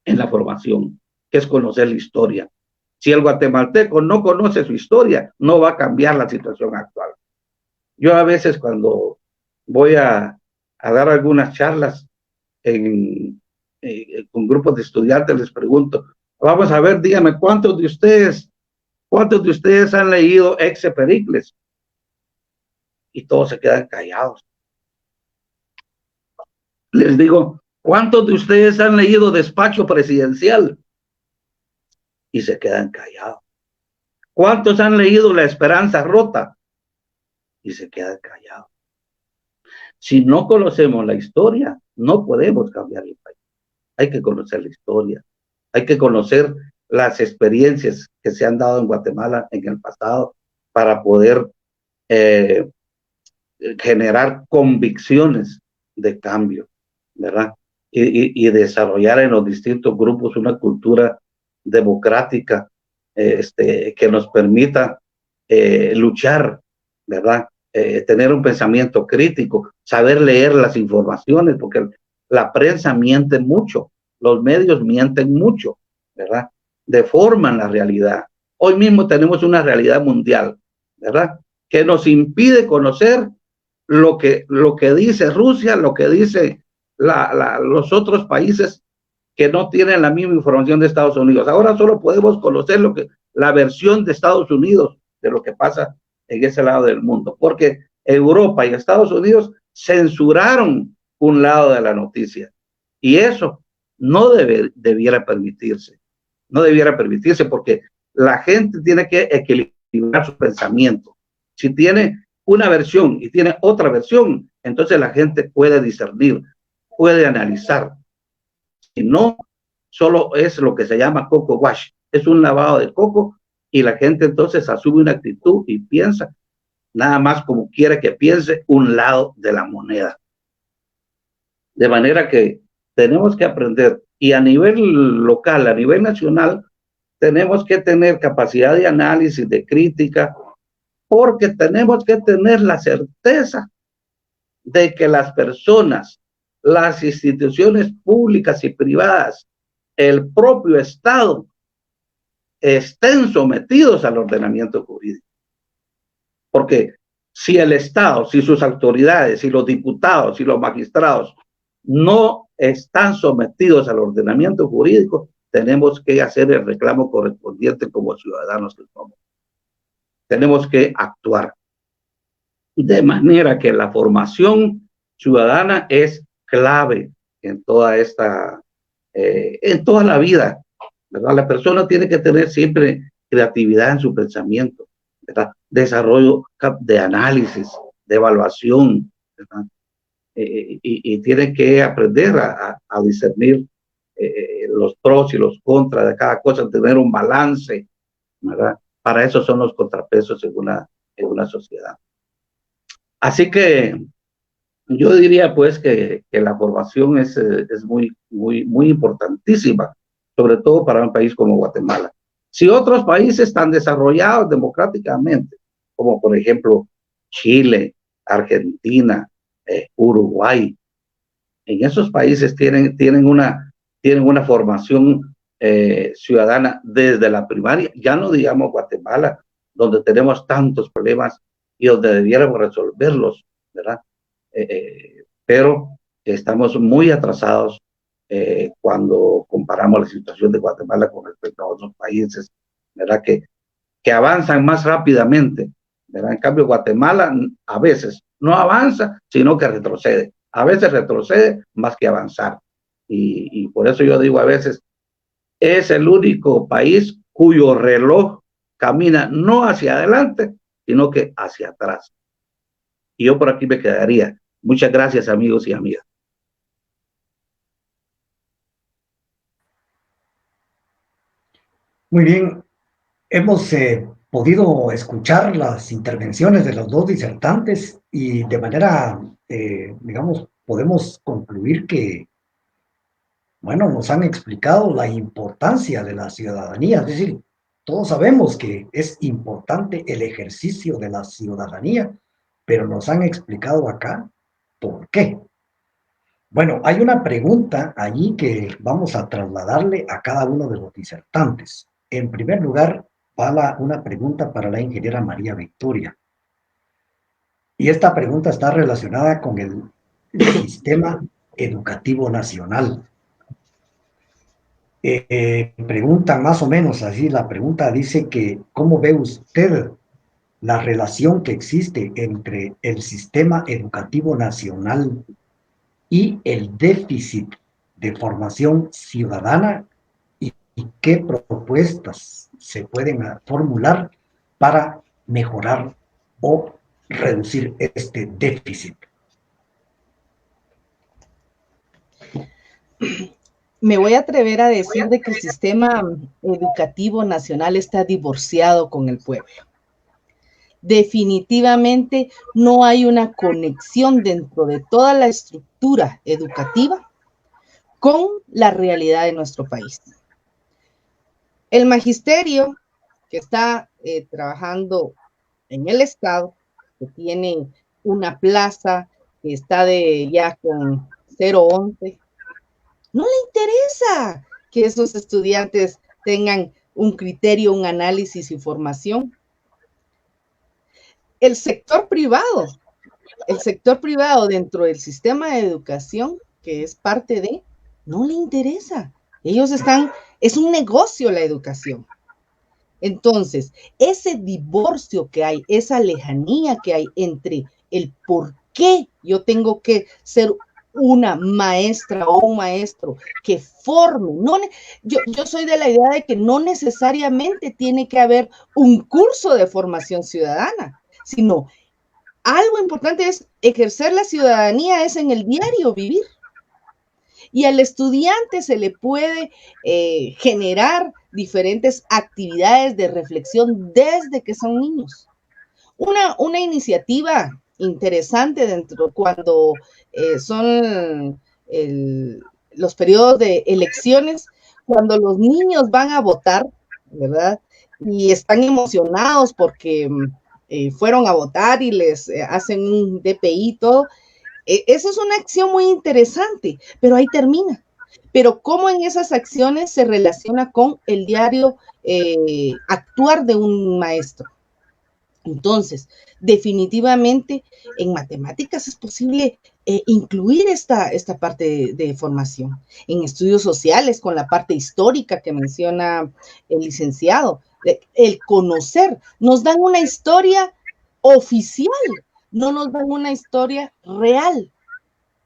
en la formación, que es conocer la historia. Si el guatemalteco no conoce su historia, no va a cambiar la situación actual. Yo a veces cuando voy a a dar algunas charlas con grupos de estudiantes, les pregunto, vamos a ver, díganme, ¿cuántos de ustedes han leído Exe Pericles? Y todos se quedan callados. Les digo, ¿cuántos de ustedes han leído Despacho Presidencial? Y se quedan callados. ¿Cuántos han leído La Esperanza Rota? Y se quedan callados. Si no conocemos la historia, no podemos cambiar el país. Hay que conocer la historia, hay que conocer las experiencias que se han dado en Guatemala en el pasado para poder generar convicciones de cambio, ¿verdad? Y desarrollar en los distintos grupos una cultura democrática que nos permita luchar, ¿verdad? Tener un pensamiento crítico, saber leer las informaciones, porque la prensa miente mucho, los medios mienten mucho, ¿verdad? Deforman la realidad. Hoy mismo tenemos una realidad mundial, ¿verdad? Que nos impide conocer lo que dice Rusia, lo que dice los otros países que no tienen la misma información de Estados Unidos. Ahora solo podemos conocer la versión de Estados Unidos de lo que pasa en ese lado del mundo, porque Europa y Estados Unidos censuraron un lado de la noticia y eso no debiera permitirse, porque la gente tiene que equilibrar su pensamiento. Si tiene una versión y tiene otra versión, entonces la gente puede discernir, puede analizar. Si no, solo es lo que se llama coco wash, es un lavado de coco y la gente entonces asume una actitud y piensa nada más como quiere que piense un lado de la moneda. De manera que tenemos que aprender y a nivel local, a nivel nacional, tenemos que tener capacidad de análisis, de crítica, porque tenemos que tener la certeza de que las personas, las instituciones públicas y privadas, el propio Estado, estén sometidos al ordenamiento jurídico. Porque si el Estado, si sus autoridades, si los diputados, si los magistrados no están sometidos al ordenamiento jurídico, tenemos que hacer el reclamo correspondiente como ciudadanos que somos. Tenemos que actuar. De manera que la formación ciudadana es clave en toda en toda la vida, ¿verdad? La persona tiene que tener siempre creatividad en su pensamiento, ¿verdad? Desarrollo de análisis, de evaluación, ¿verdad? Y tiene que aprender a discernir los pros y los contras de cada cosa, tener un balance, ¿verdad? Para eso son los contrapesos en una sociedad. Así que yo diría pues que la formación es muy importantísima, sobre todo para un país como Guatemala. Si otros países están desarrollados democráticamente, como por ejemplo Chile, Argentina, Uruguay, en esos países tienen una formación ciudadana desde la primaria, ya no digamos Guatemala, donde tenemos tantos problemas y donde debiéramos resolverlos, ¿verdad? Pero estamos muy atrasados cuando comparamos la situación de Guatemala con respecto a otros países, ¿verdad? Que avanzan más rápidamente, ¿verdad? En cambio, Guatemala a veces no avanza, sino que retrocede. A veces retrocede más que avanzar. Y por eso yo digo a veces, es el único país cuyo reloj camina no hacia adelante, sino que hacia atrás. Y yo por aquí me quedaría. Muchas gracias, amigos y amigas. Muy bien, hemos podido escuchar las intervenciones de los dos disertantes y de manera, digamos, podemos concluir que, bueno, nos han explicado la importancia de la ciudadanía, es decir, todos sabemos que es importante el ejercicio de la ciudadanía, pero nos han explicado acá por qué. Bueno, hay una pregunta allí que vamos a trasladarle a cada uno de los disertantes. En primer lugar, va una pregunta para la ingeniera María Victoria. Y esta pregunta está relacionada con el Sistema Educativo Nacional. Pregunta más o menos así, la pregunta dice que, ¿cómo ve usted la relación que existe entre el sistema educativo nacional y el déficit de formación ciudadana y qué propuestas se pueden formular para mejorar o reducir este déficit? Me voy a atrever a decir de que el sistema educativo nacional está divorciado con el pueblo. Definitivamente no hay una conexión dentro de toda la estructura educativa con la realidad de nuestro país. El magisterio que está trabajando en el Estado, que tiene una plaza que está ya con 011, no le interesa que esos estudiantes tengan un criterio, un análisis y formación. El sector privado dentro del sistema de educación, que es parte de, no le interesa. Ellos es un negocio la educación. Entonces, ese divorcio que hay, esa lejanía que hay entre el por qué yo tengo que ser una maestra o un maestro que forme. Yo soy de la idea de que no necesariamente tiene que haber un curso de formación ciudadana, sino algo importante es ejercer la ciudadanía, es en el diario vivir. Y al estudiante se le puede generar diferentes actividades de reflexión desde que son niños. Una iniciativa interesante dentro cuando son los periodos de elecciones, cuando los niños van a votar, ¿verdad? Y están emocionados porque fueron a votar y les hacen un DPI y todo. Esa es una acción muy interesante, pero ahí termina. Pero cómo en esas acciones se relaciona con el diario actuar de un maestro. Entonces, definitivamente en matemáticas es posible incluir esta parte de formación. En estudios sociales, con la parte histórica que menciona el licenciado, el conocer, nos dan una historia oficial, no nos dan una historia real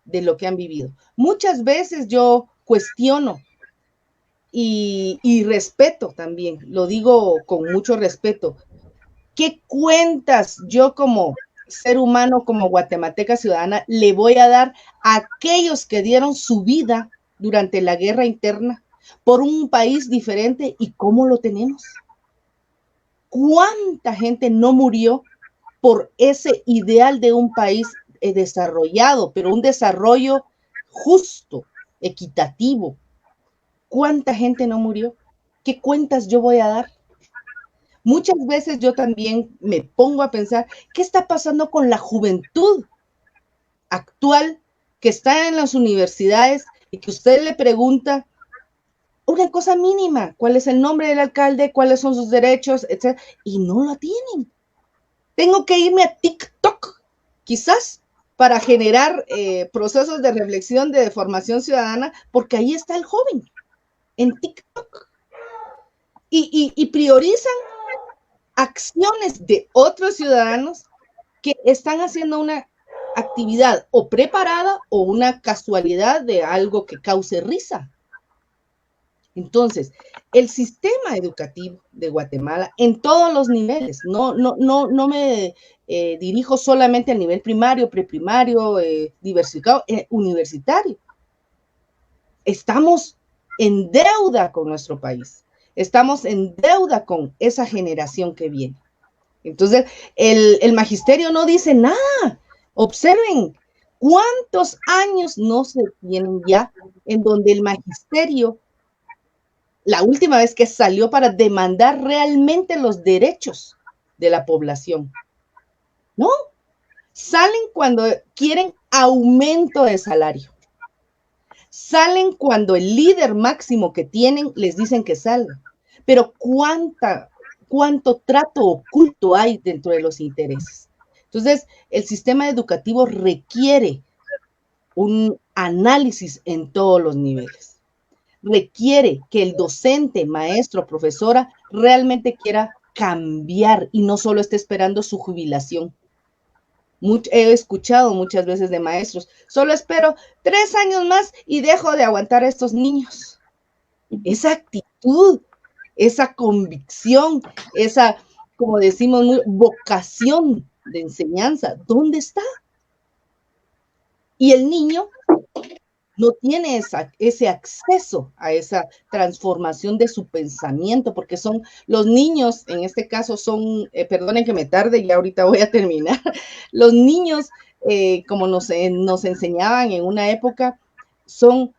de lo que han vivido. Muchas veces yo cuestiono y respeto también, lo digo con mucho respeto. ¿Qué cuentas yo como ser humano, como guatemalteca ciudadana, le voy a dar a aquellos que dieron su vida durante la guerra interna por un país diferente y cómo lo tenemos? ¿Cuánta gente no murió por ese ideal de un país desarrollado, pero un desarrollo justo, equitativo? ¿Cuánta gente no murió? ¿Qué cuentas yo voy a dar? Muchas veces yo también me pongo a pensar, ¿qué está pasando con la juventud actual que está en las universidades y que usted le pregunta una cosa mínima, cuál es el nombre del alcalde, cuáles son sus derechos, etcétera, y no lo tienen? Tengo que irme a TikTok, quizás, para generar procesos de reflexión, de formación ciudadana, porque ahí está el joven, en TikTok. Y priorizan acciones de otros ciudadanos que están haciendo una actividad o preparada o una casualidad de algo que cause risa. Entonces, el sistema educativo de Guatemala en todos los niveles, no me dirijo solamente al nivel primario, preprimario, diversificado, universitario. Estamos en deuda con nuestro país, estamos en deuda con esa generación que viene. Entonces, el magisterio no dice nada. Observen cuántos años no se tienen ya en donde el magisterio, la última vez que salió para demandar realmente los derechos de la población, ¿no? Salen cuando quieren aumento de salario. Salen cuando el líder máximo que tienen les dicen que salgan. Pero cuánto trato oculto hay dentro de los intereses. Entonces, el sistema educativo requiere un análisis en todos los niveles. Requiere que el docente, maestro, profesora realmente quiera cambiar y no solo esté esperando su jubilación. He escuchado muchas veces de maestros, solo espero 3 años más y dejo de aguantar a estos niños. Esa actitud, esa convicción, esa, como decimos, vocación de enseñanza, ¿dónde está? Y el niño no tiene ese acceso a esa transformación de su pensamiento, porque son los niños, en este caso son, perdonen que me tarde, ya ahorita voy a terminar, los niños, como nos enseñaban en una época, son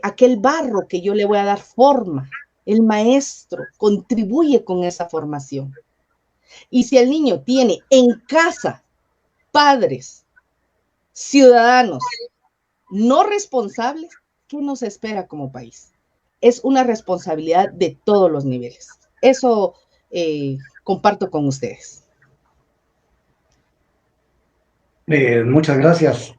aquel barro que yo le voy a dar forma. El maestro contribuye con esa formación. Y si el niño tiene en casa padres, ciudadanos, no responsables, ¿qué nos espera como país? Es una responsabilidad de todos los niveles. Eso comparto con ustedes. Muchas gracias.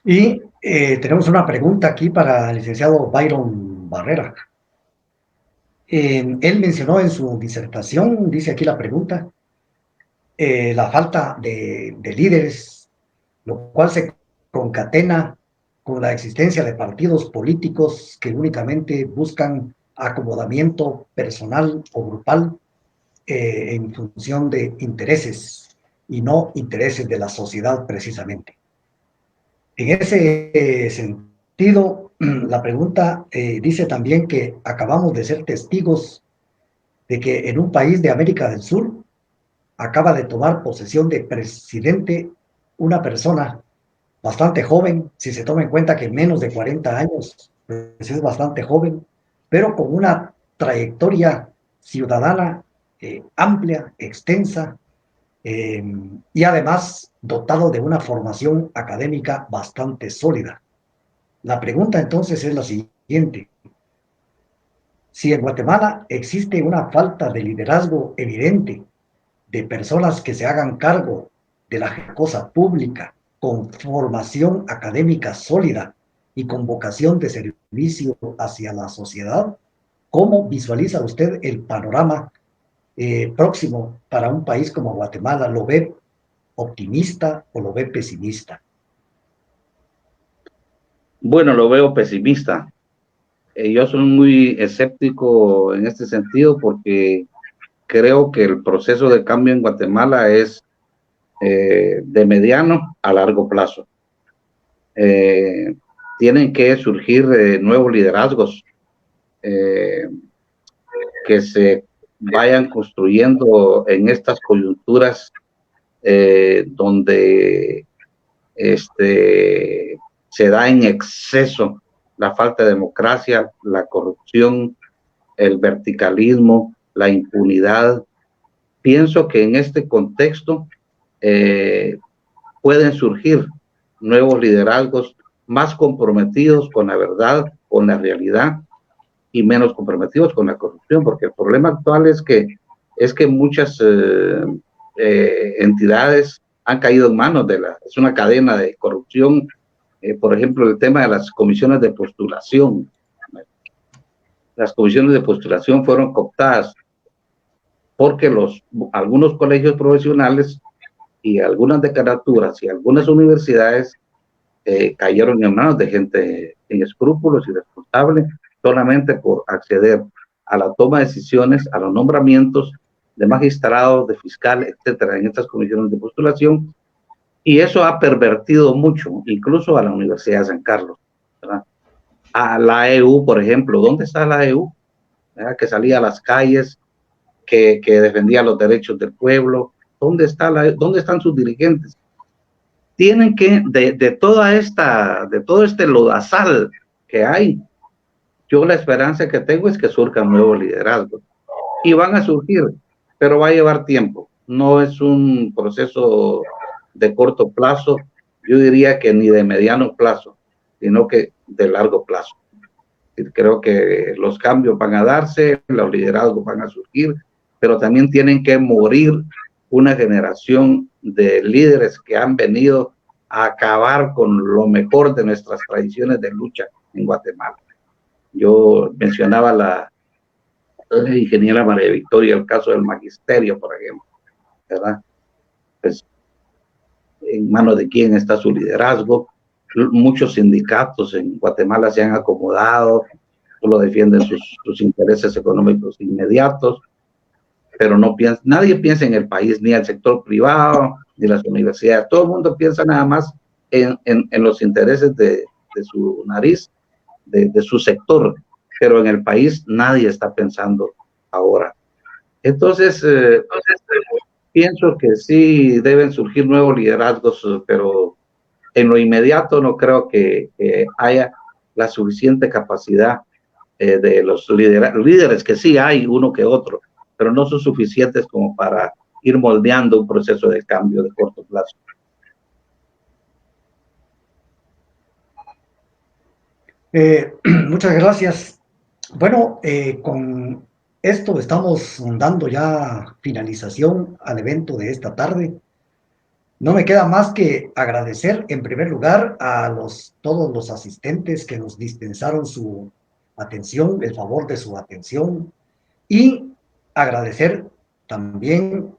Y tenemos una pregunta aquí para el licenciado Byron Barrera. Él mencionó en su disertación, dice aquí la pregunta, la falta de líderes, lo cual se concatena con la existencia de partidos políticos que únicamente buscan acomodamiento personal o grupal en función de intereses y no intereses de la sociedad precisamente. En ese sentido, la pregunta dice también que acabamos de ser testigos de que en un país de América del Sur acaba de tomar posesión de presidente una persona bastante joven, si se toma en cuenta que menos de 40 años, pues es bastante joven, pero con una trayectoria ciudadana amplia, extensa, y además dotado de una formación académica bastante sólida. La pregunta entonces es la siguiente. Si en Guatemala existe una falta de liderazgo evidente, de personas que se hagan cargo de la cosa pública, con formación académica sólida y con vocación de servicio hacia la sociedad, ¿cómo visualiza usted el panorama próximo para un país como Guatemala? ¿Lo ve optimista o lo ve pesimista? Bueno, lo veo pesimista. Yo soy muy escéptico en este sentido porque creo que el proceso de cambio en Guatemala es de mediano a largo plazo. Tienen que surgir nuevos liderazgos que se vayan construyendo en estas coyunturas donde se da en exceso la falta de democracia, la corrupción, el verticalismo, la impunidad. Pienso que en este contexto pueden surgir nuevos liderazgos más comprometidos con la verdad, con la realidad y menos comprometidos con la corrupción, porque el problema actual es que muchas entidades han caído en manos es una cadena de corrupción. Por ejemplo, el tema de las comisiones de postulación. Las comisiones de postulación fueron cooptadas porque algunos colegios profesionales y algunas declaraturas y algunas universidades cayeron en manos de gente sin escrúpulos y responsable solamente por acceder a la toma de decisiones, a los nombramientos de magistrados, de fiscal, etcétera, en estas comisiones de postulación. Y eso ha pervertido mucho, incluso a la Universidad de San Carlos, ¿verdad? A la EU, por ejemplo. ¿Dónde está la EU? ¿Verdad? Que salía a las calles, que defendía los derechos del pueblo. ¿Dónde están sus dirigentes? Tienen que, de todo este lodazal que hay, yo la esperanza que tengo es que surjan nuevos liderazgos. Y van a surgir, pero va a llevar tiempo. No es un proceso de corto plazo, yo diría que ni de mediano plazo, sino que de largo plazo. Creo que los cambios van a darse, los liderazgos van a surgir, pero también tienen que morir una generación de líderes que han venido acabar con lo mejor de nuestras tradiciones de lucha en Guatemala. Yo mencionaba la ingeniera María Victoria, el caso del magisterio, por ejemplo, ¿verdad? Pues, ¿en manos de quién está su liderazgo? Muchos sindicatos en Guatemala se han acomodado, solo defienden sus intereses económicos inmediatos, pero nadie piensa en el país, ni el sector privado, ni las universidades. Todo el mundo piensa nada más en los intereses de su nariz, de su sector, pero en el país nadie está pensando ahora. Entonces, pienso que sí deben surgir nuevos liderazgos, pero en lo inmediato no creo que haya la suficiente capacidad de los líderes, que sí hay uno que otro, pero no son suficientes como para ir moldeando un proceso de cambio de corto plazo. Muchas gracias. Bueno, con esto estamos dando ya finalización al evento de esta tarde. No me queda más que agradecer en primer lugar a todos los asistentes que nos dispensaron su atención, el favor de su atención, y agradecer también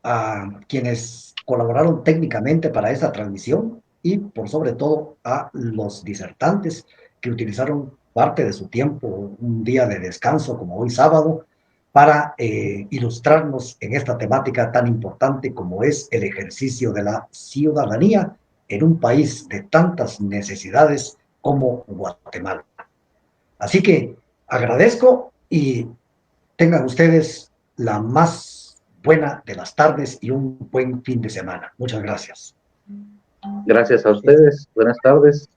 a quienes colaboraron técnicamente para esta transmisión y por sobre todo a los disertantes que utilizaron parte de su tiempo, un día de descanso como hoy sábado, para ilustrarnos en esta temática tan importante como es el ejercicio de la ciudadanía en un país de tantas necesidades como Guatemala. Así que agradezco y tengan ustedes la más buena de las tardes y un buen fin de semana. Muchas gracias. Gracias a ustedes. Buenas tardes.